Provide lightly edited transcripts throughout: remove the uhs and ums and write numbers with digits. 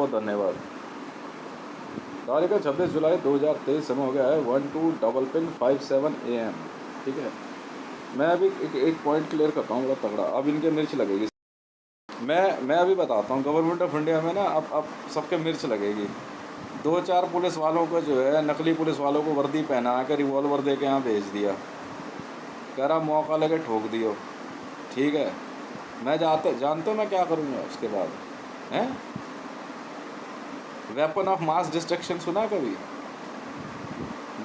बहुत धन्यवाद। तारीख है 26 जुलाई 2023, समय हो गया है 12:57 AM। ठीक है, मैं अभी एक पॉइंट क्लियर करता हूँ बड़ा तगड़ा। अब इनके मिर्च लगेगी। मैं अभी बताता हूँ, गवर्नमेंट ऑफ इंडिया में ना अब सबके मिर्च लगेगी। 2-4 पुलिस वालों को जो है, नकली पुलिस वालों को वर्दी पहना के रिवॉल्वर दे के यहाँ भेज दिया, कह रहा मौका लगे ठोक दियो। ठीक है, मैं जानते हो मैं क्या करूँगा उसके बाद? हैं, वेपन ऑफ मास डिस्ट्रक्शन सुना कभी?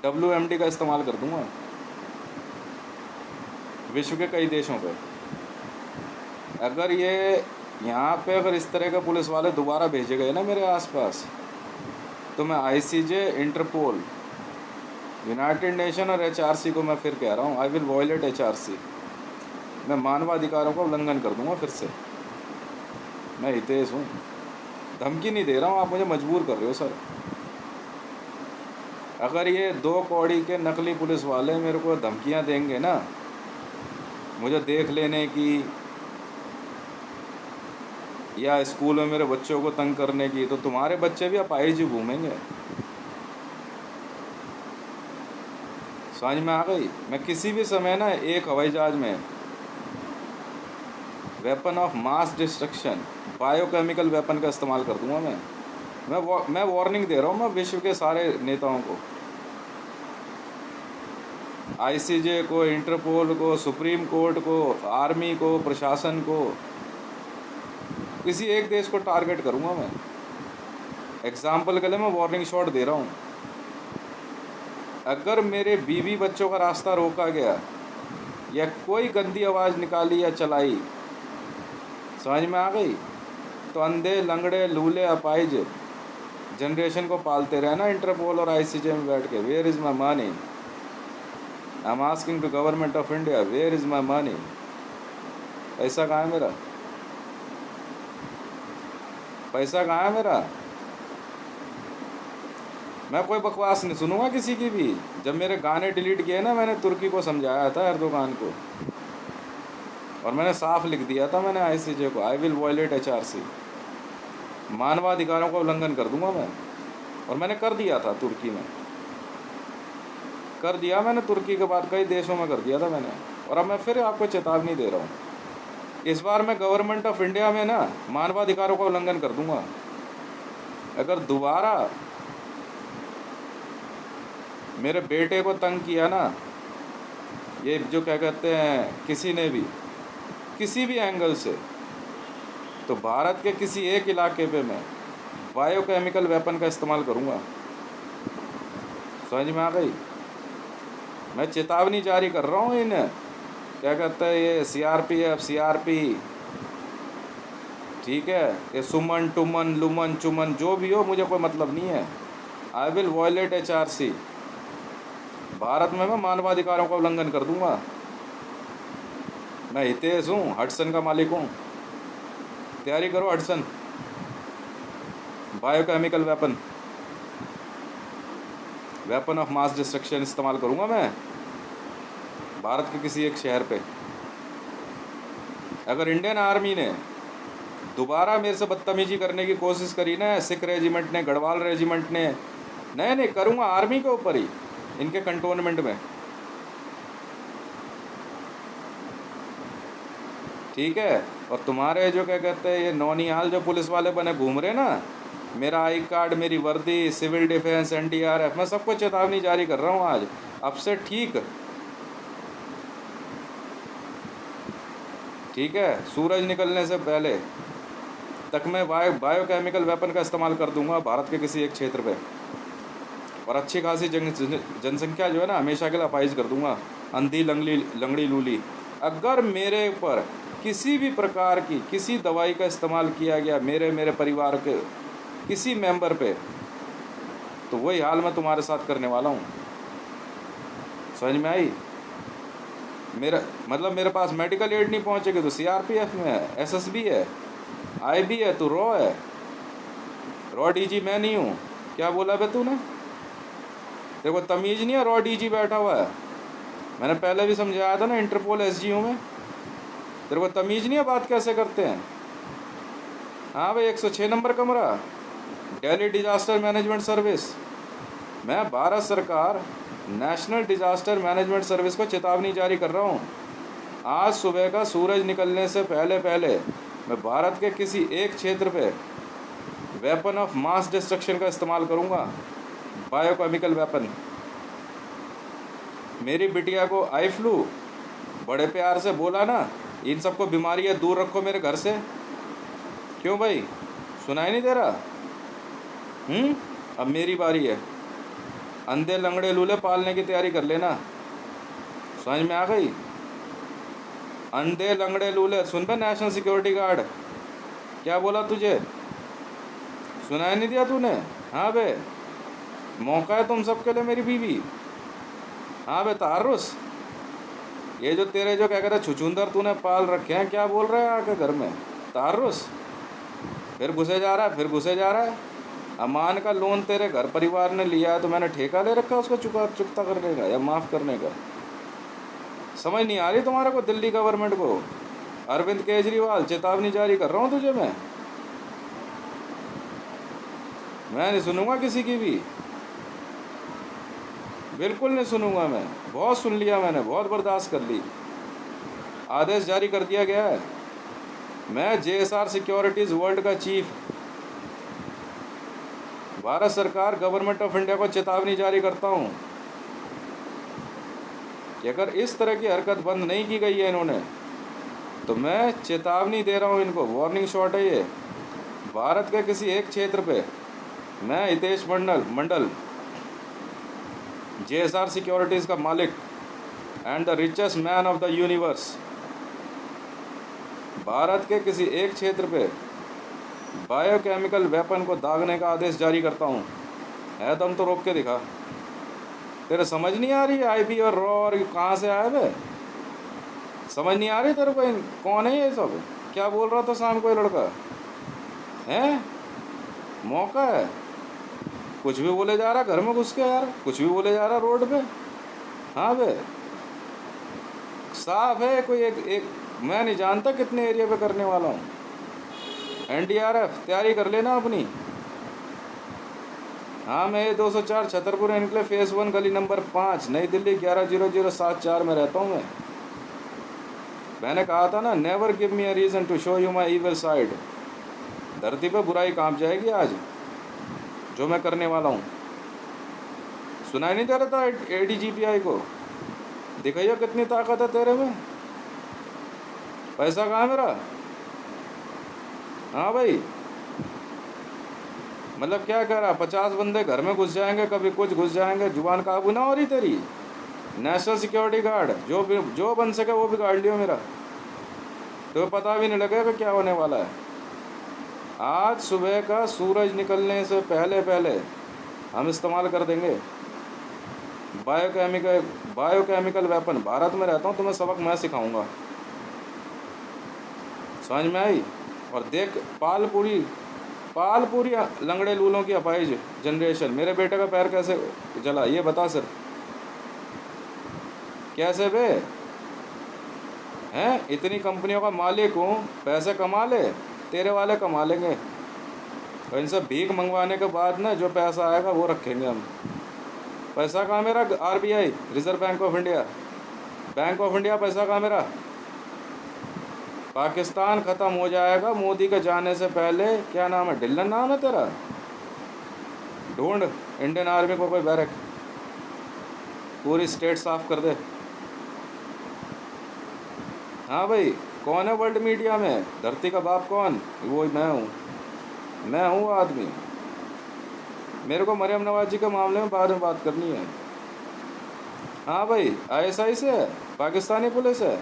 WMD का इस्तेमाल कर दूंगा विश्व के कई देशों पे। अगर ये यहाँ पे अगर इस तरह के पुलिस वाले दोबारा भेजे गए ना मेरे आसपास, तो मैं ICJ, इंटरपोल, यूनाइटेड नेशन और HRC को मैं फिर कह रहा हूँ, आई विल वॉयलेट HRC। मैं मानवाधिकारों का उल्लंघन कर दूंगा फिर से। मैं हितेश हूँ, धमकी नहीं दे रहा हूँ, आप मुझे मजबूर कर रहे हो सर। अगर ये 2 कौड़ी के नकली पुलिस वाले मेरे को धमकियाँ देंगे ना, मुझे देख लेने की या स्कूल में मेरे बच्चों को तंग करने की, तो तुम्हारे बच्चे भी अपाहिज घूमेंगे। समझ में आ गई? मैं किसी भी समय ना एक हवाई जहाज में weapon of mass destruction, biochemical weapon का इस्तेमाल कर दूंगा। मैं वार्निंग दे रहा हूँ मैं विश्व के सारे नेताओं को, ICJ को, इंटरपोल को, सुप्रीम कोर्ट को, आर्मी को, प्रशासन को, किसी एक देश को टारगेट करूँगा मैं। एग्जाम्पल के लिए मैं वार्निंग शॉट दे रहा हूँ। अगर मेरे बीवी बच्चों का रास्ता रोका गया या कोई गंदी आवाज़ निकाली या चलाई, समझ में आ गई, तो अंधे, लंगड़े, लूले, अपाहिज जनरेशन को पालते रहना इंटरपोल और ICJ में बैठ के। Where is my money? I am asking to government of India, where is my money? पैसा कहाँ है मेरा? पैसा कहाँ है मेरा? मैं कोई बकवास नहीं सुनूंगा किसी की भी। जब मेरे गाने डिलीट किए ना, मैंने तुर्की को समझाया था, एर्दोगान को, और मैंने साफ लिख दिया था मैंने ICJ को, आई विल वॉयलेट HRC। मानवाधिकारों का उल्लंघन कर दूंगा मैं। और मैंने कर दिया था तुर्की में, कर दिया मैंने तुर्की के बाद कई देशों में कर दिया था मैंने। और अब मैं फिर आपको चेतावनी दे रहा हूँ, इस बार मैं गवर्नमेंट ऑफ इंडिया में ना मानवाधिकारों का उल्लंघन कर दूंगा। अगर दोबारा मेरे बेटे को तंग किया ना, ये जो क्या कहते हैं, किसी भी एंगल से, तो भारत के किसी एक इलाके पे मैं बायोकेमिकल वेपन का इस्तेमाल करूँगा। समझ में आ गई? मैं चेतावनी जारी कर रहा हूँ इन्हें, क्या कहते हैं ये CRPF, CRP, ठीक है, ये सुमन, टुमन, लुमन, चुमन, जो भी हो, मुझे कोई मतलब नहीं है। I will violate HRC। Bharat में मैं मानवाधिकारों का उल्लंघन कर दूंगा। मैं हितेश हूँ, हडसन का मालिक हूँ। तैयारी करो Hudson, biochemical weapon of mass destruction इस्तेमाल करूँगा मैं भारत के किसी एक शहर पे। अगर इंडियन आर्मी ने दोबारा मेरे से बदतमीजी करने की कोशिश करी ना, सिख रेजिमेंट ने, गढ़वाल रेजिमेंट ने, नहीं करूँगा आर्मी के ऊपर ही, इनके कंटोनमेंट में। ठीक है, और तुम्हारे जो क्या कहते हैं ये नौनिहाल जो पुलिस वाले बने घूम रहे ना, मेरा आई कार्ड, मेरी वर्दी, सिविल डिफेंस, NDRF, मैं सबको चेतावनी जारी कर रहा हूँ आज। अब से ठीक है, सूरज निकलने से पहले तक मैं बायोकेमिकल वेपन का इस्तेमाल कर दूंगा भारत के किसी एक क्षेत्र पे, और अच्छी खासी जनसंख्या जो है ना हमेशा के लिए अपाहिज कर दूंगा, अंधी, लंगड़ी, लूली। अगर मेरे ऊपर किसी भी प्रकार की किसी दवाई का इस्तेमाल किया गया मेरे परिवार के किसी मेंबर पे, तो वही हाल मैं तुम्हारे साथ करने वाला हूँ। समझ में आई? मेरे पास मेडिकल एड नहीं पहुँचेगी तो CRPF में है, SSB है, IB है, तो रॉ है। रॉ DG मैं नहीं हूँ। क्या बोला बे तूने? तेरे को तमीज़ नहीं है? रॉ DG बैठा हुआ है। मैंने पहले भी समझाया था ना, इंटरपोल SG में। तेरे को तमीज़ नहीं है बात कैसे करते हैं? हाँ भाई, 106 नंबर कमरा, दिल्ली डिजास्टर मैनेजमेंट सर्विस, मैं भारत सरकार नेशनल डिजास्टर मैनेजमेंट सर्विस को चेतावनी जारी कर रहा हूँ। आज सुबह का सूरज निकलने से पहले पहले मैं भारत के किसी एक क्षेत्र पे वेपन ऑफ मास डिस्ट्रक्शन का इस्तेमाल करूँगा, बायोकेमिकल वेपन। मेरी बिटिया को आई फ्लू बड़े प्यार से बोला ना, इन सबको बीमारियाँ दूर रखो मेरे घर से। क्यों भाई, सुनाई नहीं दे रहा? अब मेरी बारी है। अंधे लंगड़े लूले पालने की तैयारी कर लेना, समझ में आ गई? अंधे लंगड़े लूले, सुन पे नेशनल सिक्योरिटी गार्ड, क्या बोला तुझे? सुनाई नहीं दिया तूने? हाँ बे, मौका है तुम सबके लिए मेरी बीवी। हाँ बे तारुस, ये जो तेरे जो क्या कहते हैं छुछुंदर तूने पाल रखे हैं, क्या बोल रहा है आके घर में? तारुस, फिर घुसे जा रहा है, फिर घुसे जा रहा है। अमान का लोन तेरे घर परिवार ने लिया है तो मैंने ठेका ले रखा है उसको चुकता करने का या माफ़ करने का। समझ नहीं आ रही तुम्हारे को? दिल्ली गवर्नमेंट को, अरविंद केजरीवाल, चेतावनी जारी कर रहा हूँ तुझे मैं नहीं सुनूंगा किसी की भी, बिल्कुल नहीं सुनूंगा मैं। बहुत सुन लिया मैंने, बहुत बर्दाश्त कर ली। आदेश जारी कर दिया गया है। मैं JSR सिक्योरिटीज़ वर्ल्ड का चीफ, भारत सरकार गवर्नमेंट ऑफ इंडिया को चेतावनी जारी करता हूं कि अगर इस तरह की हरकत बंद नहीं की गई है इन्होंने, तो मैं चेतावनी दे रहा हूं इनको, वार्निंग शॉट है ये। भारत के किसी एक क्षेत्र पे मैं हितेश मंडल JSR सिक्योरिटीज़ का मालिक and the richest man of the universe, Bharat के किसी एक क्षेत्र पे बायोकेमिकल वेपन को दागने का आदेश जारी करता हूँ। है दम तो रोक के दिखा। तेरे समझ नहीं आ रही है IB और रॉ और कहाँ से आया बे? समझ नहीं आ रही तेरे को? कौन है ये सब? क्या बोल रहा था शाम को ये लड़का? है मौका है, कुछ भी बोले जा रहा घर में घुस के यार, कुछ भी बोले जा रहा रोड पे। हाँ बे, साफ है कोई एक मैं नहीं जानता कितने एरिया पे करने वाला हूँ। NDRF तैयारी कर लेना अपनी। हाँ, मैं ये 204 छतरपुर एनक्लेव फेज़ 1 गली नंबर 5 नई दिल्ली 110074 में रहता हूँ मैं। मैंने कहा था ना, never give me a reason to show you my evil side. धरती पे बुराई कांप जाएगी आज जो मैं करने वाला हूँ। सुनाई नहीं दे रहा था ADGPI को? दिखाइए कितनी ताकत है तेरे में। पैसा कहाँ है मेरा? हाँ भाई, मतलब क्या कह रहा? 50 बंदे घर में घुस जाएंगे, कभी कुछ घुस जाएंगे, जुबान काबू ना हो रही तेरी। नेशनल सिक्योरिटी गार्ड जो बन सके वो बिगाड़ लियो मेरा, तो पता भी नहीं लगेगा क्या होने वाला है। आज सुबह का सूरज निकलने से पहले पहले हम इस्तेमाल कर देंगे बायोकेमिकल वेपन। भारत में रहता हूँ, तुम्हें सबक मैं सिखाऊंगा, समझ में आई? और देख, पालपुरी लंगड़े लूलों की अपाइज जनरेशन। मेरे बेटे का पैर कैसे जला ये बता सर, कैसे बे? हैं, इतनी कंपनियों का मालिक हूँ, पैसे कमा ले, तेरे वाले कमा लेंगे, और इनसे भीख मंगवाने के बाद ना जो पैसा आएगा वो रखेंगे हम। पैसा कहाँ मेरा? RBI, reserve bank of India, पैसा कहाँ मेरा? पाकिस्तान ख़त्म हो जाएगा मोदी के जाने से पहले। क्या नाम है? ढिल्लन नाम है तेरा? ढूंढ इंडियन आर्मी को कोई बैरक, पूरी स्टेट साफ कर दे। हाँ भाई, कौन है वर्ल्ड मीडिया में? धरती का बाप कौन? वो मैं हूँ आदमी। मेरे को मरियम नवाज जी के मामले में बाद में बात करनी है। हाँ भाई, ISI से है, पाकिस्तानी पुलिस है।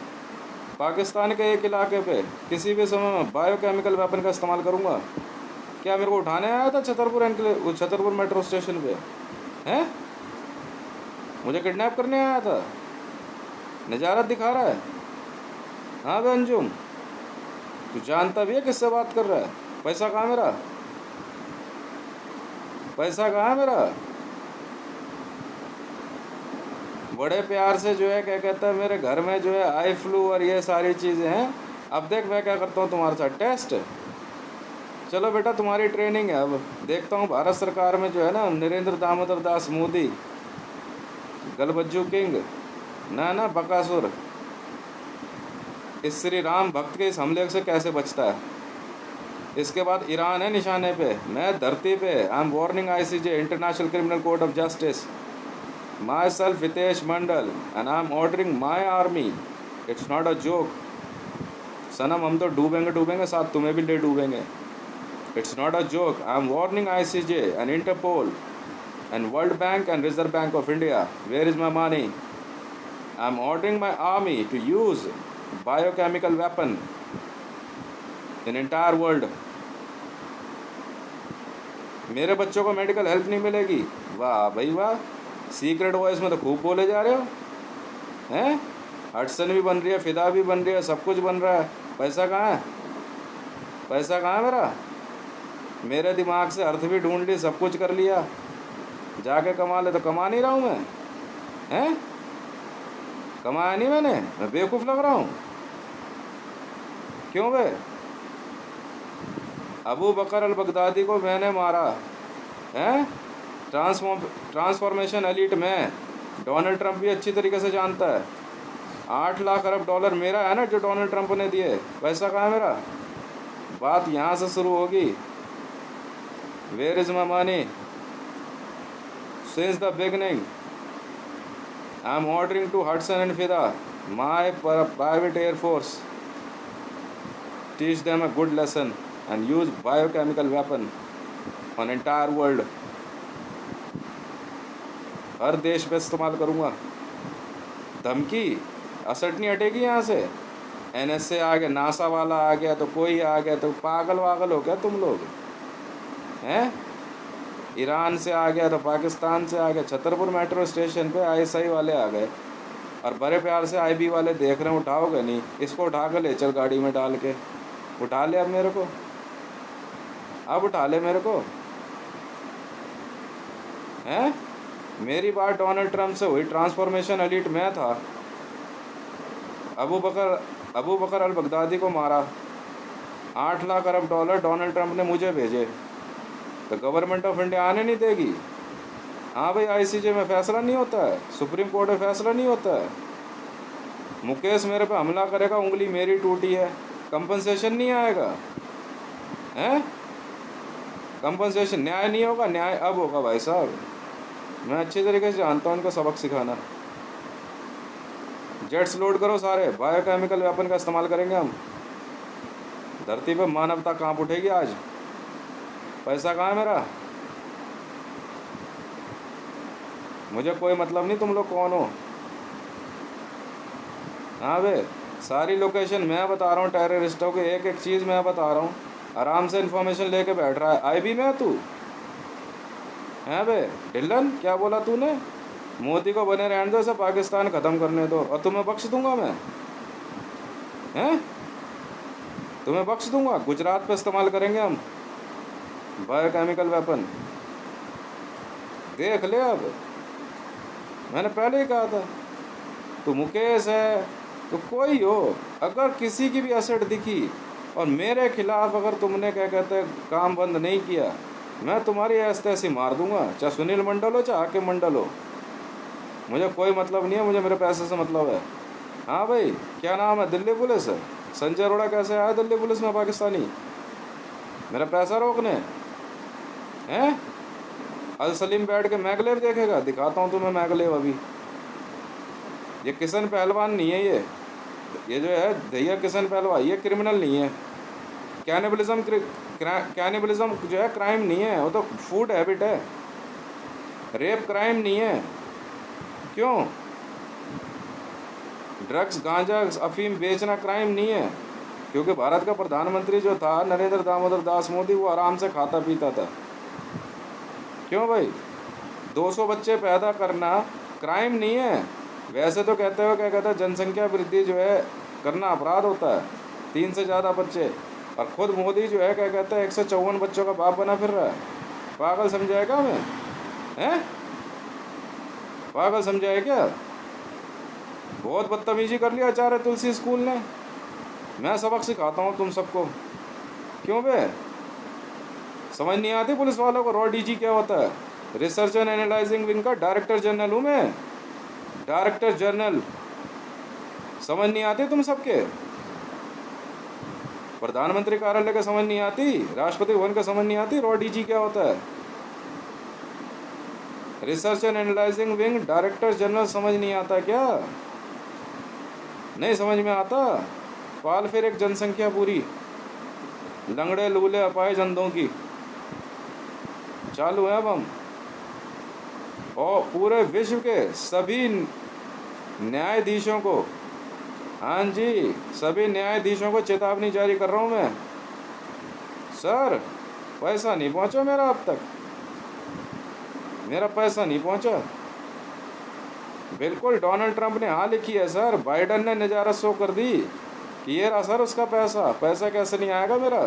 पाकिस्तान के एक इलाके पे किसी भी समय में बायोकेमिकल वेपन का इस्तेमाल करूँगा। क्या मेरे को उठाने आया था छतरपुर मेट्रो स्टेशन पे? हैं, मुझे किडनैप करने आया था? नजारत दिखा रहा है? हाँ बे अंजुम, तू जानता भी है किससे बात कर रहा है? पैसा कहाँ मेरा? बड़े प्यार से जो है क्या कहता है, मेरे घर में जो है आई फ्लू और ये सारी चीज़ें हैं। अब देख मैं क्या करता हूँ तुम्हारे साथ, टेस्ट। चलो बेटा तुम्हारी ट्रेनिंग है। अब देखता हूँ भारत सरकार में जो है ना नरेंद्र दामोदर दास मोदी, गलबज्जू किंग, ना ना बकासुर, इस श्री राम भक्त के इस हमले से कैसे बचता है। इसके बाद ईरान है निशाने पे, मैं धरती पे। I am warning ICJ, international criminal court of justice, myself Hitesh Mandal, and I am ordering my army. It's not a joke सनम, हम तो डूबेंगे डूबेंगे, साथ तुम्हें भी ले डूबेंगे। It's not a joke. I am warning ICJ and Interpol and World Bank and Reserve Bank of India. Where is my money? I am ordering my army to use biochemical weapon in entire world. मेरे बच्चों को medical help नहीं मिलेगी। वाह भाई वाह, secret voice में तो खूब बोले जा रहे हो हैं। हटसन भी बन रही है, फिदा भी बन रही है, सब कुछ बन रहा है। पैसा कहाँ है? पैसा कहाँ है मेरा? मेरे दिमाग से अर्थ भी ढूंढ ली, सब कुछ कर लिया, जाके कमा ले। तो कमा नहीं रहा हूँ मैं, हैं? कमाया नहीं मैंने, मैं बेवकूफ़ लग रहा हूँ क्यों बे? अबू बकर अल बगदादी को मैंने मारा हैं, ट्रांसफॉर्मेशन एलिट में। डोनाल्ड ट्रंप भी अच्छी तरीके से जानता है। 8 लाख अरब डॉलर मेरा है ना, जो डोनाल्ड ट्रंप ने दिए। पैसा कहाँ है मेरा? बात यहाँ से शुरू होगी। Where is my money? Since the beginning, I am ordering to Hudson and Fida, my private air force, teach them a good lesson and use biochemical weapon on entire world. हर देश पे इस्तेमाल करूँगा। धमकी असर नहीं हटेगी यहाँ से। NSA आ गया, नासा वाला आ गया, तो कोई आ गया, तो पागल वागल हो गया तुम लोग हैं। ईरान से आ गया तो पाकिस्तान से आ गया। छतरपुर मेट्रो स्टेशन पे ISI वाले आ गए और बड़े प्यार से IB वाले देख रहे हैं। उठाओगे नहीं? इसको उठा कर ले चल गाड़ी में डाल के। उठा ले अब मेरे को, अब उठा ले मेरे को, हैं? मेरी बात डोनाल्ड ट्रंप से हुई, ट्रांसफॉर्मेशन एलिट में था। अबू बकर अल बगदादी को मारा, 8 लाख अरब डॉलर डोनाल्ड ट्रंप ने मुझे भेजे, तो गवर्नमेंट ऑफ इंडिया आने नहीं देगी। हाँ भाई, ICJ में फैसला नहीं होता है, सुप्रीम कोर्ट में फैसला नहीं होता है। मुकेश मेरे पे हमला करेगा, उंगली मेरी टूटी है, कंपनसेशन नहीं आएगा, हैं? कंपनसेशन, न्याय नहीं होगा। न्याय अब होगा भाई साहब। मैं अच्छी तरीके से जानता हूँ उनको सबक सिखाना। जेट्स लोड करो सारे, बायोकेमिकल वेपन का इस्तेमाल करेंगे हम। धरती पे मानवता कांप उठेगी आज। पैसा कहाँ है मेरा? मुझे कोई मतलब नहीं तुम लोग कौन हो। हाँ बे, सारी लोकेशन मैं बता रहा हूँ, टेररिस्टों की एक एक चीज़ मैं बता रहा हूँ। आराम से इन्फॉर्मेशन लेके बैठ रहा है। IB में तू हैं बे? ढिल्लन क्या बोला तूने? मोदी को बने रहने दो, सब पाकिस्तान ख़त्म करने दो और तुम्हें बख्श दूंगा मैं, हैं? तुम्हें बख्श दूंगा। गुजरात पे इस्तेमाल करेंगे हम बायोकेमिकल वेपन, देख ले। अब मैंने पहले ही कहा था, तो मुकेश है तो कोई हो, अगर किसी की भी असर दिखी और मेरे खिलाफ अगर तुमने क्या कहते हैं काम बंद नहीं किया, मैं तुम्हारी ऐसे ऐसी मार दूंगा। चाहे सुनील मंडल हो, चाहे हाकिम मंडल हो, मुझे कोई मतलब नहीं है। मुझे मेरे पैसे से मतलब है। हाँ भाई, क्या नाम है? दिल्ली पुलिस। संजय अरोड़ा कैसे आया दिल्ली पुलिस में पाकिस्तानी मेरा पैसा रोकने, हैं? अल सलीम बैठ के मैगलेव देखेगा? दिखाता हूँ तुम्हें मैगलेव अभी। ये किशन पहलवान नहीं है, ये जो है दहिया किशन पहलवान, ये क्रिमिनल नहीं है। कैनिबलिज्म जो है क्राइम नहीं है, वो तो फूड हैबिट है। रेप क्राइम नहीं है। क्यों? ड्रग्स, गांजा, अफीम बेचना क्राइम नहीं है, क्योंकि भारत का प्रधानमंत्री जो था नरेंद्र दामोदर दास मोदी, वो आराम से खाता पीता था। क्यों भाई? 200 बच्चे पैदा करना क्राइम नहीं है। वैसे तो कहते हो, क्या कहते हैं, जनसंख्या वृद्धि जो है करना अपराध होता है, 3 से ज़्यादा बच्चे। और खुद मोदी जो है क्या कहते हैं 154 बच्चों का बाप बना फिर रहा है। पागल समझाएगा हमें, हैं? पागल समझाए क्या? बहुत बदतमीजी कर लिया आचार्य तुलसी स्कूल ने। मैं सबक सिखाता हूँ तुम सबको। क्यों बे? समझ नहीं आती पुलिस वालों को? रॉ डीजी क्या होता है? रिसर्च एंड एनालाइजिंग विंग का डायरेक्टर जनरल हूँ मैं, डायरेक्टर जनरल। समझ नहीं आती तुम सबके? प्रधानमंत्री कार्यालय का समझ नहीं आती? राष्ट्रपति भवन का समझ नहीं आती? रॉ डीजी क्या होता है? Research and analysing wing director general समझ नहीं आता क्या? नहीं समझ में आता? पाल फिर एक जनसंख्या पूरी लंगड़े लूले अपाहिज अंधों की। चालू है अब हम, और पूरे विश्व के सभी न्यायाधीशों को, हाँ जी, सभी न्यायाधीशों को चेतावनी जारी कर रहा हूँ मैं। सर पैसा नहीं पहुँचा मेरा अब तक, मेरा पैसा नहीं पहुँचा। बिल्कुल डोनाल्ड ट्रंप ने हाँ लिखी है सर, बाइडन ने नजारा शो कर दी कि ये रहा सर उसका पैसा। पैसा कैसे नहीं आएगा मेरा?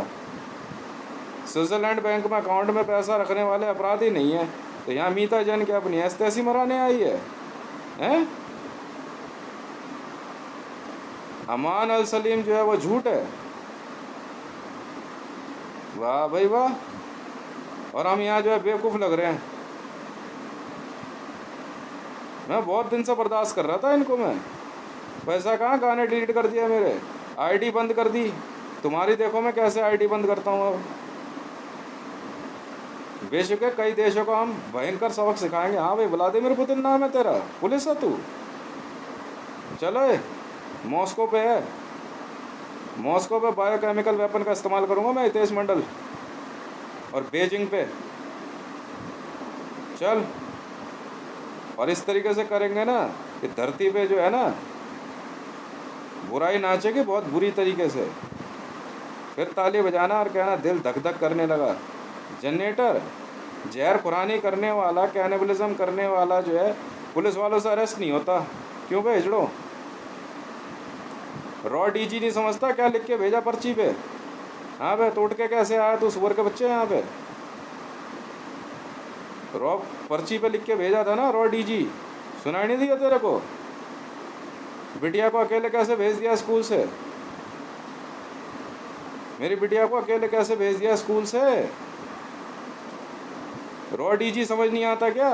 स्विट्जरलैंड बैंक में अकाउंट में पैसा रखने वाले अपराधी नहीं है, तो यहाँ मीता जैन क्या अपनी ऐसी तैसी मराने आई है, हैं? अमान अल सलीम जो है वो झूठ है। वाह भाई वाह, और हम यहाँ जो है बेवकूफ़ लग रहे हैं। मैं बहुत दिन से बर्दाश्त कर रहा था इनको मैं। पैसा कहाँ, गाने डिलीट कर दिया मेरे, आईडी बंद कर दी। तुम्हारी देखो मैं कैसे आईडी बंद करता हूँ अब। विश्व के कई देशों को हम भयंकर सबक सिखाएंगे। हाँ भाई, व्लादिमीर पुतिन नाम है तेरा, पुलिस है तू? चलो मॉस्को पे है, मॉस्को पे बायोकेमिकल वेपन का इस्तेमाल करूँगा मैं, हितेश मंडल, और बेजिंग पे चल। और इस तरीके से करेंगे ना कि धरती पे जो है ना बुराई नाचेगी बहुत बुरी तरीके से। फिर ताली बजाना और कहना दिल धक धक करने लगा। जनरेटर जहर खुरानी करने वाला, कैनिबलिज्म करने वाला जो है पुलिस वालों से अरेस्ट नहीं होता। क्यों भाई हिजड़ो? रॉ डीजी नहीं समझता क्या लिख के भेजा पर्ची पे? हाँ भाई, तो उठ के कैसे आया तू सुअर के बच्चे यहाँ पे? रॉ पर्ची पे लिख के भेजा था ना, रॉ डीजी, सुनाई नहीं दिया तेरे को? बिटिया को अकेले कैसे भेज दिया स्कूल से? मेरी बिटिया को अकेले कैसे भेज दिया स्कूल से? रॉ डीजी समझ नहीं आता क्या?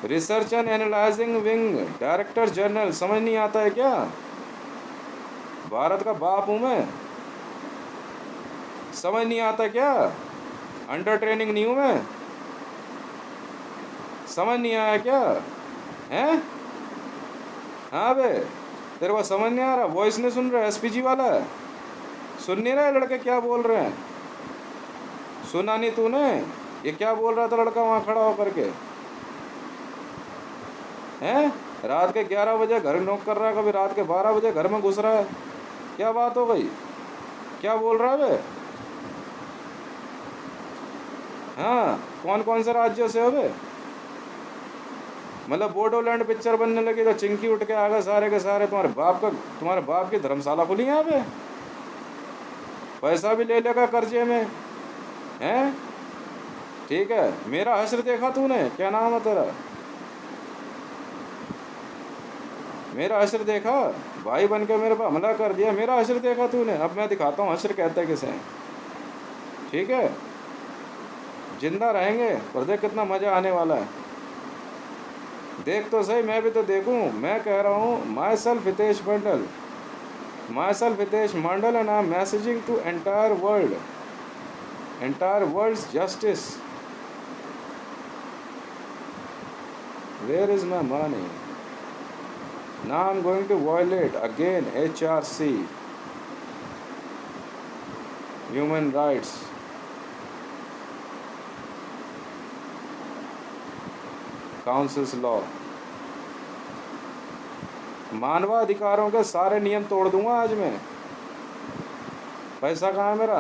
Research and analysing wing director general समझ नहीं आता है क्या? भारत का बाप हूं मैं, समझ नहीं आता क्या? अंडर ट्रेनिंग नहीं हूं मैं, समझ नहीं आया क्या? हैं? हाँ बे, तेरे को समझ नहीं आ रहा? वॉइस नहीं सुन रहा? एसपीजी वाला है, सुन नहीं रहा लड़के क्या बोल रहे हैं? सुना नहीं तूने? ये क्या बोल रहा था लड़का वहाँ खड़ा होकर के? हैं? रात के 11 बजे घर नॉक कर रहा है, कभी रात के 12 बजे घर में घुस रहा है। क्या बात हो गई? क्या बोल रहा है बे? हाँ, कौन कौन से राज्यों से हो बे? मतलब बोडोलैंड पिक्चर बनने लगी तो चिंकी उठ के आ गए सारे के सारे। तुम्हारे बाप की धर्मशाला खुली यहाँ पे, पैसा भी ले लेगा कर्जे में, हैं? ठीक है, मेरा हश्र देखा तूने? क्या नाम है तेरा? मेरा हश्र देखा? भाई बन के मेरे पर हमला कर दिया, मेरा हश्र देखा तूने? अब मैं दिखाता हूँ हश्र कहते हैं किसे। ठीक है, जिंदा रहेंगे पर देख कितना मज़ा आने वाला है। देख तो सही, मैं भी तो देखूं। मैं कह रहा हूँ myself Hitesh Mandal, and I am messaging to entire world's justice. Where is my money? Now I'm going to violate again HRC, human rights, council's law, मानवाधिकारों के सारे नियम तोड़ दूंगा आज मैं। पैसा कहाँ है मेरा?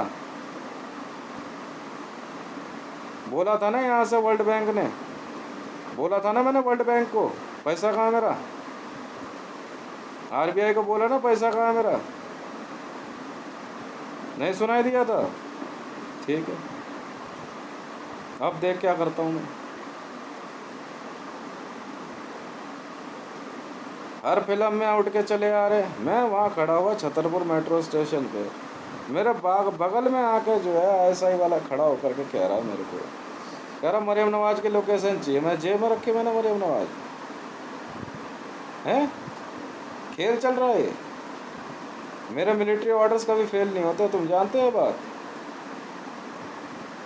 बोला था ना यहाँ से वर्ल्ड बैंक ने, बोला था ना मैंने वर्ल्ड बैंक को, पैसा कहाँ है मेरा? आरबीआई को बोला ना पैसा कहाँ है मेरा? नहीं सुनाई दिया था? ठीक है, अब देख क्या करता हूँ मैं। हर फिल्म में उठ के चले आ रहे। मैं वहाँ खड़ा हुआ छतरपुर मेट्रो स्टेशन पे, मेरे बगल में आके जो है ऐसा ही वाला खड़ा होकर के कह रहा मेरे को, कह रहा मरियम नवाज की लोकेशन चाहिए। मैं जेब में रखी मैंने मरियम नवाज हैं? खेल चल रहा है। मेरे मिलिट्री ऑर्डर्स कभी फेल नहीं होते, तुम जानते हो बात।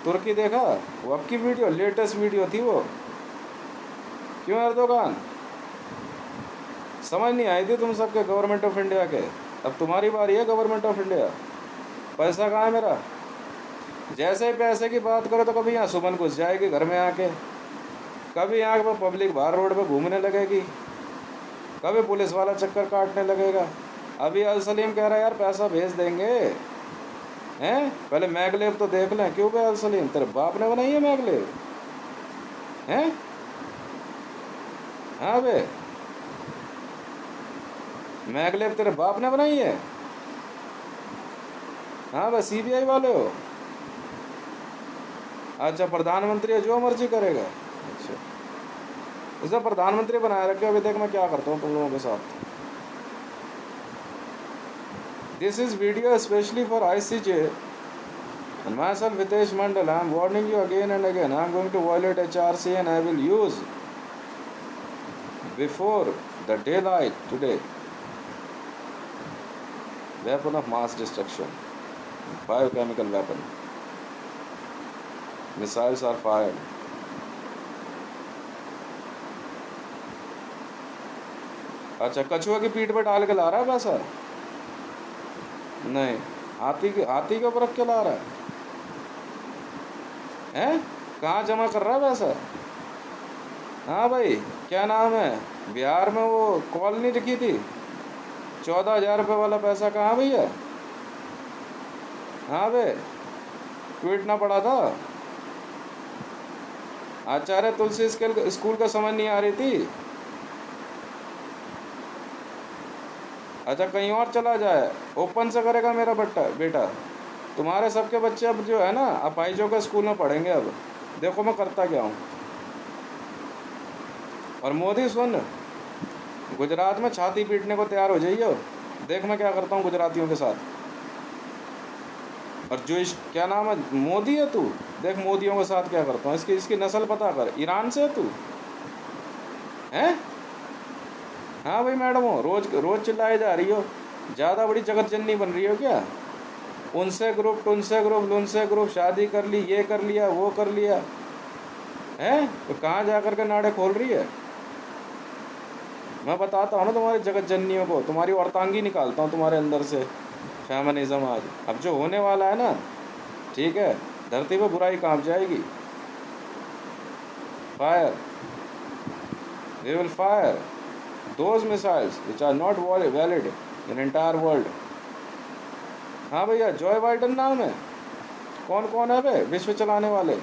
तुर्की देखा, वो आपकी वीडियो लेटेस्ट वीडियो थी वो। क्यों एर्दोगान, समझ नहीं आई थी तुम सबके गवर्नमेंट ऑफ इंडिया के। अब तुम्हारी बारी है गवर्नमेंट ऑफ इंडिया। पैसा कहाँ है मेरा? जैसे ही पैसे की बात करो तो कभी यहाँ सुमन घुस जाएगी घर में आके, कभी यहाँ पर पब्लिक बाहर रोड पे घूमने लगेगी, कभी पुलिस वाला चक्कर काटने लगेगा। अभी अल सलीम कह रहा है यार पैसा भेज देंगे हैं, पहले मैगलेव तो देख लें। क्यों बे अल सलीम, तेरे बाप ने बनाई है मैगलेव हैं? हाँ बे, मैगलेव तेरे बाप ने बनाई है? हाँ बस सीबीआई वाले हो? अच्छा प्रधानमंत्री है, जो मर्जी करेगा। अच्छा उसे प्रधानमंत्री बनाए रखे। अभी देख मैं क्या करता हूँ तुम लोगों के साथ। This is video specially for ICJ and myself Hitesh Mandal. I am warning you again and again. I am going to violate HRC and I will use before the daylight today weapon of mass destruction, biochemical weapon. Missiles are fired. अच्छा कछुआ की पीठ पर डाल के ला रहा है पैसा? नहीं, हाथी के ऊपर रख के ला रहा है? कहाँ जमा कर रहा है पैसा? हाँ भाई क्या नाम है, बिहार में वो कॉलोनी लिखी थी 14,000 रुपये वाला पैसा कहाँ भैया? हाँ बे ट्वीट ना पड़ा था। आचार्य तुलसी स्कूल का समझ नहीं आ रही थी। अच्छा कहीं और चला जाए, ओपन से करेगा मेरा बेटा। तुम्हारे सबके बच्चे अब जो है ना अपाहिजों के स्कूल में पढ़ेंगे। अब देखो मैं करता क्या हूँ। और मोदी सुन, गुजरात में छाती पीटने को तैयार हो जाइए। देख मैं क्या करता हूँ गुजरातियों के साथ। और जो क्या नाम है, मोदी है तू, देख मोदियों के साथ क्या करता हूँ। इसकी नस्ल पता कर, ईरान से है तू हैं? हाँ भाई मैडम हो, रोज चिल्लाए जा रही हो, ज़्यादा बड़ी जगत जननी बन रही हो क्या? उनसे ग्रुप टुनसे ग्रुप लुनसे ग्रुप, शादी कर ली, ये कर लिया वो कर लिया हैं, तो कहाँ जा कर के नाड़े खोल रही है? मैं बताता हूँ ना तुम्हारी जगत जननियों को, तुम्हारी औरतांगी निकालता हूँ तुम्हारे अंदर से। फेमिनिज्म आज अब जो होने वाला है ना, ठीक है, धरती पर बुराई कांप जाएगी। Fire, we will fire those missiles which are not valid in entire world. हाँ भैया जॉय बाइडन नाम है। कौन कौन है बे विश्व चलाने वाले?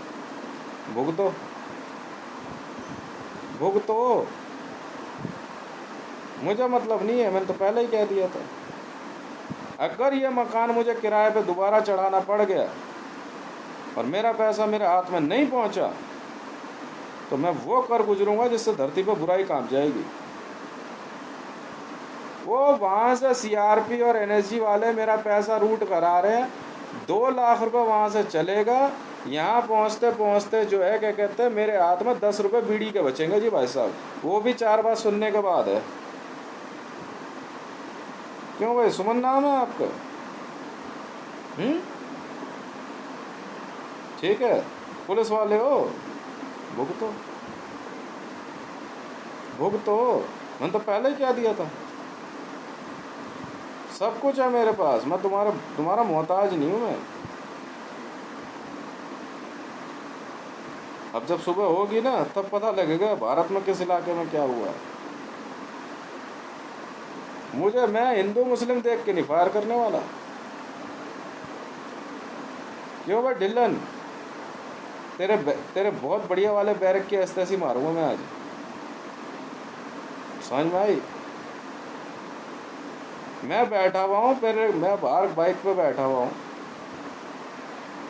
भुगतो भुगतो, मुझे मतलब नहीं है, मैंने तो पहले ही कह दिया था। अगर ये मकान मुझे किराए पे दोबारा चढ़ाना पड़ गया और मेरा पैसा मेरे हाथ में नहीं पहुंचा तो मैं वो कर गुजरूंगा जिससे धरती पर बुराई कांप जाएगी। वो वहाँ से CRP और NSG वाले मेरा पैसा रूट करा रहे हैं। 2 लाख रुपए वहाँ से चलेगा, यहाँ पहुँचते पहुँचते जो है क्या कहते हैं, मेरे हाथ में 10 रुपये बीड़ी के बचेंगे जी भाई साहब। वो भी 4 बार सुनने के बाद है। क्यों भाई, सुमन नाम है आपका? ठीक है, पुलिस वाले हो, भुगतो भुगतो। मैंने तो पहले ही कह दिया था, सब कुछ है मेरे पास, मैं तुम्हारा मोहताज नहीं हूँ मैं। अब जब सुबह होगी ना तब पता लगेगा भारत में किस इलाके में क्या हुआ। मैं हिंदू मुस्लिम देख के नहीं फायर करने वाला। क्यों भाई ढिल्लन, तेरे बहुत बढ़िया वाले बैरक की ऐसी मारूंगा मैं आज, समझ में आई? मैं बैठा हुआ हूँ, मैं बाहर बाइक पे बैठा हुआ हूँ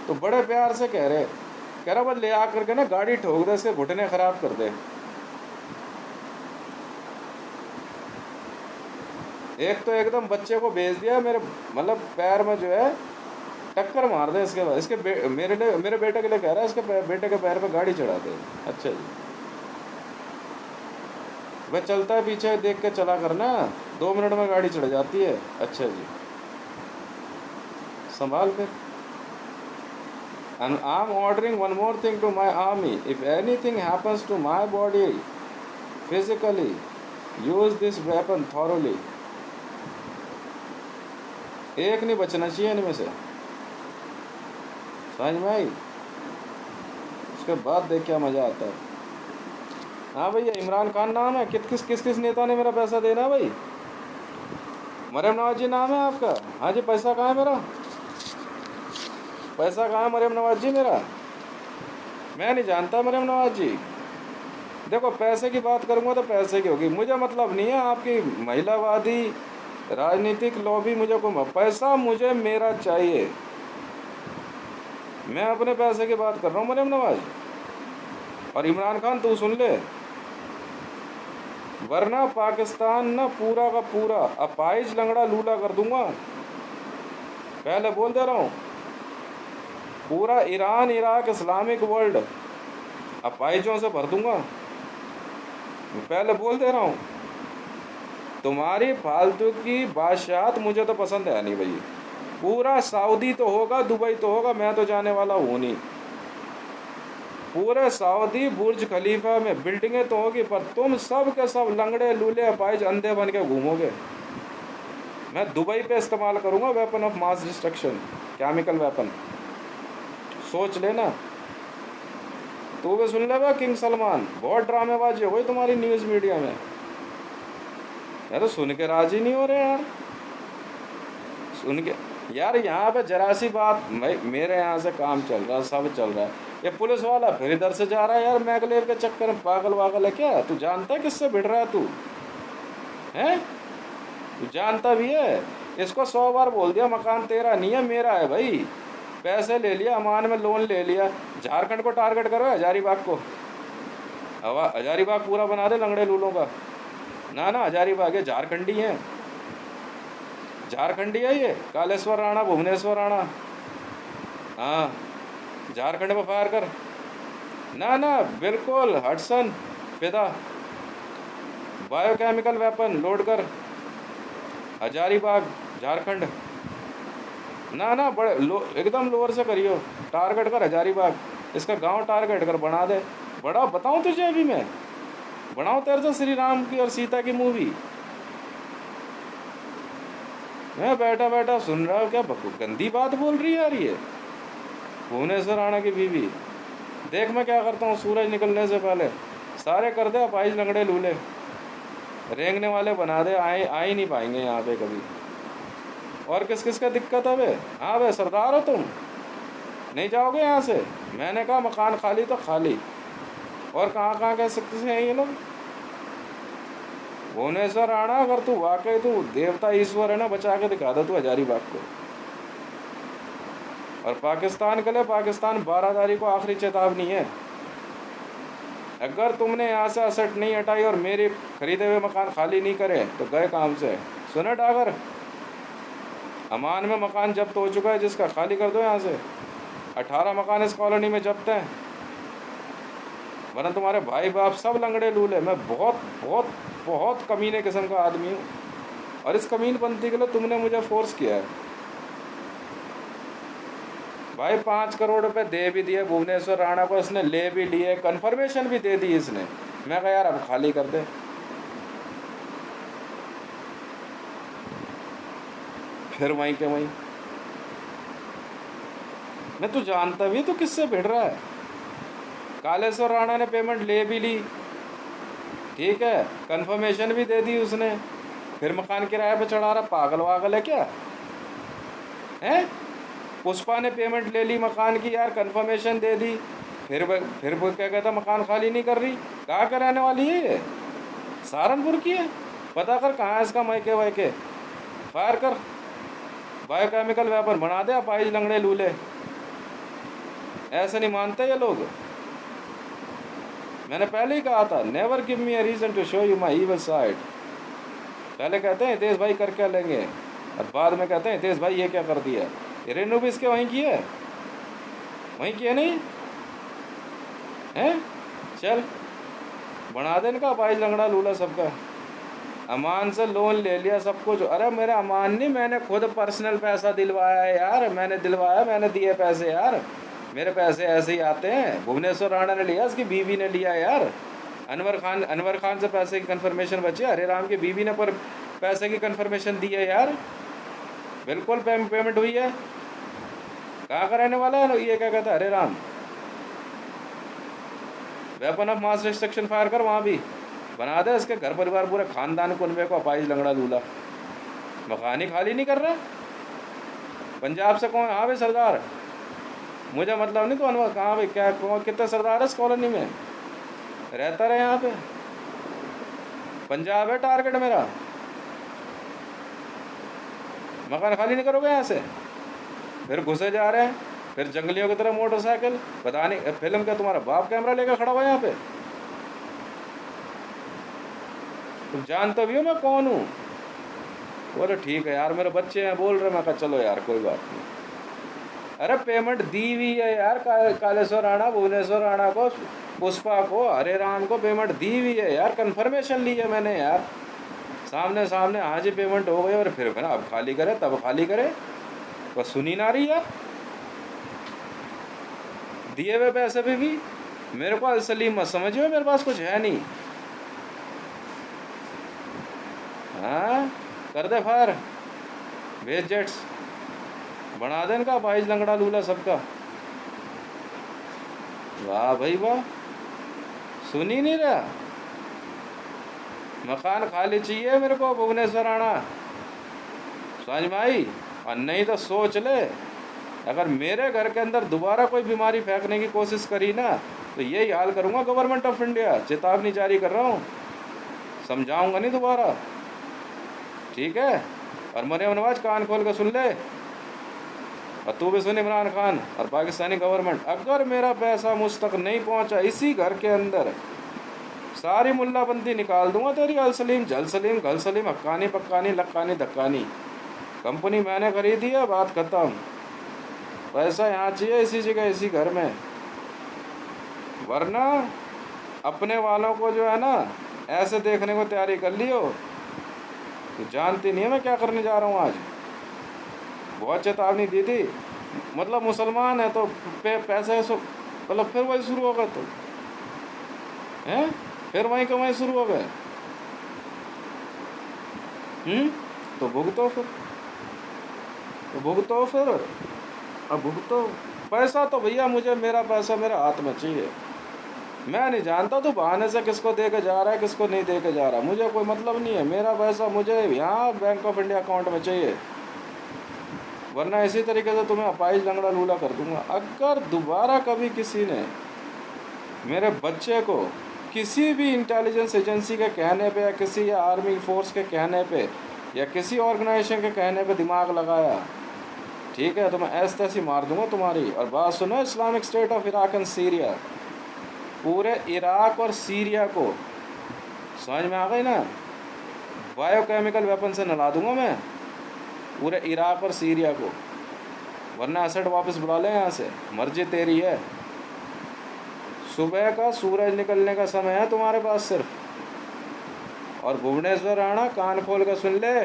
तो बड़े प्यार से कह रहा बस ले आकर के ना गाड़ी ठोक दे, इसके घुटने खराब कर दे। एक तो एकदम बच्चे को भेज दिया मेरे, मतलब पैर में जो है टक्कर मार दे इसके बाद, मेरे बेटे के लिए कह रहा है, इसके बेटे के पैर पे गाड़ी चढ़ा दे। अच्छा जी, वह चलता है पीछे देख के चला करना, 2 मिनट में गाड़ी चढ़ जाती है। अच्छा जी, संभाल फिर। And I'm ordering one more thing to my army. If anything happens to my body physically, use this weapon thoroughly. एक नहीं बचना चाहिए इनमें से, समझ में आई? उसके बाद देख क्या मजा आता है। हाँ भैया, इमरान खान नाम है। किस किस नेता ने मेरा पैसा देना है भाई? मरियम नवाज जी नाम है आपका? हाँ जी, पैसा कहाँ है मेरा? पैसा कहाँ है मरियम नवाज जी मेरा? मैं नहीं जानता मरियम नवाज जी। देखो, पैसे की बात करूँगा तो पैसे की होगी, मुझे मतलब नहीं है आपकी महिलावादी राजनीतिक लॉबी, मुझे को पैसा मुझे मेरा चाहिए। मैं अपने पैसे की बात कर रहा हूँ मरियम नवाज। और इमरान खान तू सुन ले, वरना पाकिस्तान ना पूरा का पूरा अपाइज लंगड़ा लूला कर दूंगा, पहले बोल दे रहा हूँ। पूरा ईरान, इराक, इस्लामिक वर्ल्ड अपाइजों से भर दूंगा, पहले बोल दे रहा हूँ। तुम्हारी फालतू की बादशाहत मुझे तो पसंद है नहीं भाई। पूरा सऊदी तो होगा, दुबई तो होगा, मैं तो जाने वाला हूँ नहीं। पूरे सऊदी बुर्ज खलीफा में बिल्डिंगें तो होगी, पर तुम सब के सब लंगड़े लूले अपाइज अंधे बन के घूमोगे। मैं दुबई पे इस्तेमाल करूँगा weapon of mass destruction, chemical weapon, सोच लेना। तू भी सुन ले किंग सलमान, बहुत ड्रामेबाजी हो गई तुम्हारी न्यूज़ मीडिया में। यार सुन के राजी नहीं हो रहे यार, सुन के यार। यहाँ पे जरा सी बात, मेरे यहाँ से काम चल रहा है, सब चल रहा है, ये पुलिस वाला फिर इधर से जा रहा है यार मैगलेव के चक्कर में। पागल वागल है क्या? तू जानता है किससे भिड़ रहा है तू? हैं? तू जानता भी है? इसको 100 बार बोल दिया मकान तेरा नहीं है, मेरा है भाई। पैसे ले लिया, अमान में लोन ले लिया। झारखंड को टारगेट करो, हजारीबाग को, हजारीबाग पूरा बना दे लंगड़े लूलों का। ना ना, हजारीबाग है, झारखंडी है, झारखंडी है ये। कालेश्वर राणा, भुवनेश्वर राणा, हाँ, झारखंड में फायर कर। ना ना, बिल्कुल हडसन फिदा, बायोकेमिकल वेपन लोड कर, हजारीबाग झारखंड। ना ना, बड़े एकदम लोअर से करियो, टारगेट कर हजारीबाग, इसका गांव टारगेट कर, बना दे। बड़ा बताऊं तुझे, अभी मैं बनाऊं तेरे से श्री राम की और सीता की मूवी। मैं बैठा बैठा सुन रहा हूँ, क्या गंदी बात बोल रही है यार ये भुवनेश्वर राणा की बीवी। देख मैं क्या करता हूँ, सूरज निकलने से पहले सारे कर दे अपाइज लंगड़े लूले, रेंगने वाले बना दे, आ ही नहीं पाएंगे यहाँ पे कभी। और किस किस का दिक्कत है बे? हाँ बे, सरदार हो तुम, नहीं जाओगे यहाँ से? मैंने कहा मकान खाली तो खाली। और कहाँ कहाँ कह सकते हैं ये लोग? भुवनेश्वर राणा, अगर तू वाकई तू देवता ईश्वर है ना, बचा के दिखा दो तू हजारीबाग को। और पाकिस्तान के लिए, पाकिस्तान 12 तारीख को आखिरी चेतावनी है। अगर तुमने यहाँ से असेट नहीं हटाई और मेरे खरीदे हुए मकान खाली नहीं करे तो गए काम से। सुने डागर, अमान में मकान जब्त हो चुका है जिसका, खाली कर दो यहाँ से। 18 मकान इस कॉलोनी में जब्त हैं, वरना तुम्हारे भाई बाप सब लंगड़े लूले। मैं बहुत बहुत बहुत कमीने किस्म का आदमी हूँ, और इस कमीनपंथी के लिए तुमने मुझे फोर्स किया है भाई। 5 करोड़ रुपए दे भी दिए भुवनेश्वर राणा को, इसने ले भी लिए, कंफर्मेशन भी दे दी इसने। मैं कहा यार अब खाली कर दे। फिर वहीं के वहीं। मैं तू जानता भी तू किससे भिड़ रहा है? कालेश्वर राणा ने पेमेंट ले भी ली, ठीक है, कंफर्मेशन भी दे दी उसने, फिर मकान किराए पे चढ़ा रहा। पागल वागल है क्या है? पुष्पा ने पेमेंट ले ली मकान की यार, कंफर्मेशन दे दी, फिर वो क्या कहता मकान खाली नहीं कर रही। कहाँ के रहने वाली है ये? सहारनपुर की है। पता कर कहाँ है इसका मायके वायके, फायर कर, बायोकेमिकल वेपन बना दे अपाइज लंगड़े लूले। ऐसे नहीं मानते ये लोग। मैंने पहले ही कहा था, never give me a reason to show you my evil side. पहले कहते हैं हितेश भाई कर क्या लेंगे, और बाद में कहते हैं हितेश भाई ये क्या कर दिया। रेनू भी इसके वहीं की है, वहीं की है नहीं है। चल बना दे इनका बाईस लंगड़ा लूला सबका। अमान से लोन ले लिया सब कुछ। अरे मेरा अमान नहीं, मैंने खुद पर्सनल पैसा दिलवाया है यार, मैंने दिलवाया, मैंने दिए पैसे यार। मेरे पैसे ऐसे ही आते हैं। भुवनेश्वर राणा ने लिया, उसकी बीवी ने लिया यार। अनवर खान से पैसे की कंफर्मेशन बची, हरे राम की बीवी ने पर पैसे की कंफर्मेशन दी है यार। बिल्कुल पेमेंट हुई है। कहाँ का रहने वाला है ये, क्या कहता है Hare Ram? Weapon of mass destruction fire कर वहाँ भी, बना दे इसके घर परिवार पूरे खानदान कुनबे को अपाइज लंगड़ा लूला। मकान ही खाली नहीं कर रहा। पंजाब से कौन? हाँ भाई सरदार, मुझे मतलब नहीं तो अनवर कहाँ भाई, क्या कौन कितने सरदार है इस कॉलोनी में? रहता रहे यहाँ पे। पंजाब है टारगेट मेरा। मकान खाली नहीं करोगे यहाँ से? फिर घुसे जा रहे हैं, फिर जंगलियों की तरह मोटरसाइकिल। पता नहीं फिल्म का तुम्हारा बाप कैमरा लेकर खड़ा हुआ यहाँ पे। तुम जानते भी हो मैं कौन हूँ। बोले ठीक है यार, मेरे बच्चे हैं बोल रहे। मैं कहा चलो यार कोई बात नहीं। अरे पेमेंट दी हुई है यार, कालेश्वर राणा, भुवनेश्वर राणा को, पुष्पा को, हरे राम को पेमेंट दी हुई है यार। कंफर्मेशन ली है मैंने यार, सामने सामने। हाँ जी पेमेंट हो गई। और फिर ना अब खाली करे तब खाली करे, बस सुनी ना रही यार। दिए हुए पैसे भी मेरे को सलीम मत समझिए, मेरे पास कुछ है नहीं। हाँ कर दे फायर, भेज जेट्स, बना दे इनका बाईस लंगड़ा लूला सबका। वाह भाई वाह, सुन ही नहीं रहा। मकान खाली चाहिए मेरे को भुवनेश्वर राणा, समझ में आई? और नहीं तो सोच ले, अगर मेरे घर के अंदर दोबारा कोई बीमारी फेंकने की कोशिश करी ना तो यही हाल करूँगा गवर्नमेंट ऑफ इंडिया। चेतावनी जारी कर रहा हूँ, समझाऊंगा नहीं दोबारा, ठीक है? और मरियम नवाज कान खोल कर सुन ले, और तू भी सुन इमरान खान और पाकिस्तानी गवर्नमेंट। अगर मेरा पैसा मुझ तक नहीं पहुंचा इसी घर के अंदर, सारी मुल्लाबंदी निकाल दूंगा तेरी। अल सलीम, जल सलीम, गल सलीम, हक्कानी पक्कानी लक्कानी धक्कानी। कंपनी मैंने खरीदी है, बात खत्म। पैसा यहाँ चाहिए इसी जगह, इसी घर में। वरना अपने वालों को जो है ना ऐसे देखने को तैयारी कर लियो। तो जानती नहीं है मैं क्या करने जा रहा हूँ आज। बहुत चेतावनी दी थी। मतलब मुसलमान है तो पैसे मतलब फिर वही शुरू हो गए। तो हैं फिर वहीं के वहीं शुरू हो गए। तो भुगतो फिर, तो भुगतो फिर, अब भुगतो। पैसा तो भैया मुझे, मेरा पैसा मेरे हाथ में चाहिए। मैं नहीं जानता तो बहाने से किसको दे के जा रहा है, किसको नहीं दे के जा रहा, मुझे कोई मतलब नहीं है। मेरा पैसा मुझे यहाँ बैंक ऑफ इंडिया अकाउंट में चाहिए, वरना इसी तरीके से तुम्हें अपाइज लंगड़ा लूला कर दूंगा। अगर दोबारा कभी किसी ने मेरे बच्चे को किसी भी इंटेलिजेंस एजेंसी के कहने पे, या किसी आर्मी फोर्स के कहने पे, या किसी ऑर्गेनाइजेशन के कहने पे दिमाग लगाया, ठीक है, तो मैं ऐसे तैसी मार दूंगा तुम्हारी। और बात सुनो, Islamic state of Iraq and Syria, पूरे इराक और सीरिया को, समझ में आ गई ना? बायोकेमिकल वेपन से नला दूंगा मैं पूरे इराक और सीरिया को। वरना असद वापस बुला ले यहाँ से, मर्जी तेरी है। सुबह का सूरज निकलने का समय है तुम्हारे पास सिर्फ। और भुवनेश्वर राणा कान खोल कर सुन ले,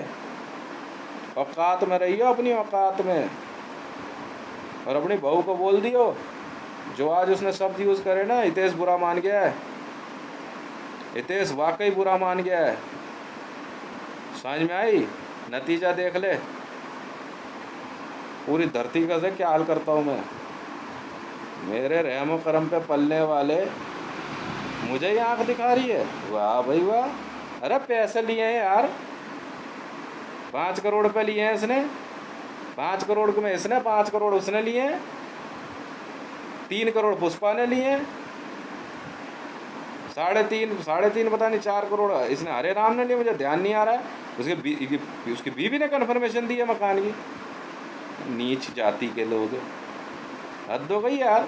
औकात में रहियो, अपनी औकात में। और अपनी बहू को बोल दियो, जो आज उसने शब्द यूज़ करे ना, हितेश बुरा मान गया है, हितेश वाकई बुरा मान गया है। समझ में आई? नतीजा देख ले, पूरी धरती का से क्या हाल करता हूँ मैं। मेरे रहम करम पे पलने वाले मुझे ही आँख दिखा रही है। वाह भाई वाह। अरे पैसे लिए हैं यार, 5 करोड़ रुपये लिए हैं इसने। 5 करोड़ में इसने, 5 करोड़ उसने लिए हैं, 3 करोड़ पुष्पा ने लिए हैं, 3.5 पता नहीं 4 करोड़ इसने हरे राम ने लिए, मुझे ध्यान नहीं आ रहा है। उसकी बीवी ने कन्फर्मेशन दी है मकान की। नीच जाति के लोग, हद हो गई यार।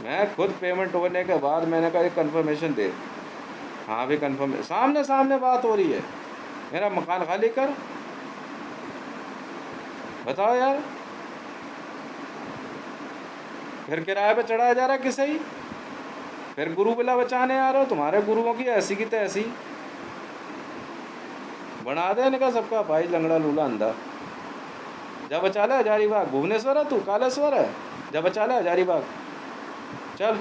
मैं खुद पेमेंट होने के बाद मैंने कहा कन्फर्मेशन दे। हाँ भी कन्फर्म, सामने सामने बात हो रही है, मेरा मकान खाली कर। बताओ यार। फिर किराए पे चढ़ाया जा रहा है किसे ही, फिर गुरु बिला बचाने आ रहे हो। तुम्हारे गुरुओं की ऐसी की तैसी बना दे इनका सबका भाई लंगड़ा लूला अंधा। जा बचा ले हजारीबाग, भुवनेश्वर है तू, कालेश्वर है, जा बचा ले हजारीबाग, चल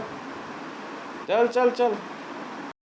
चल चल चल।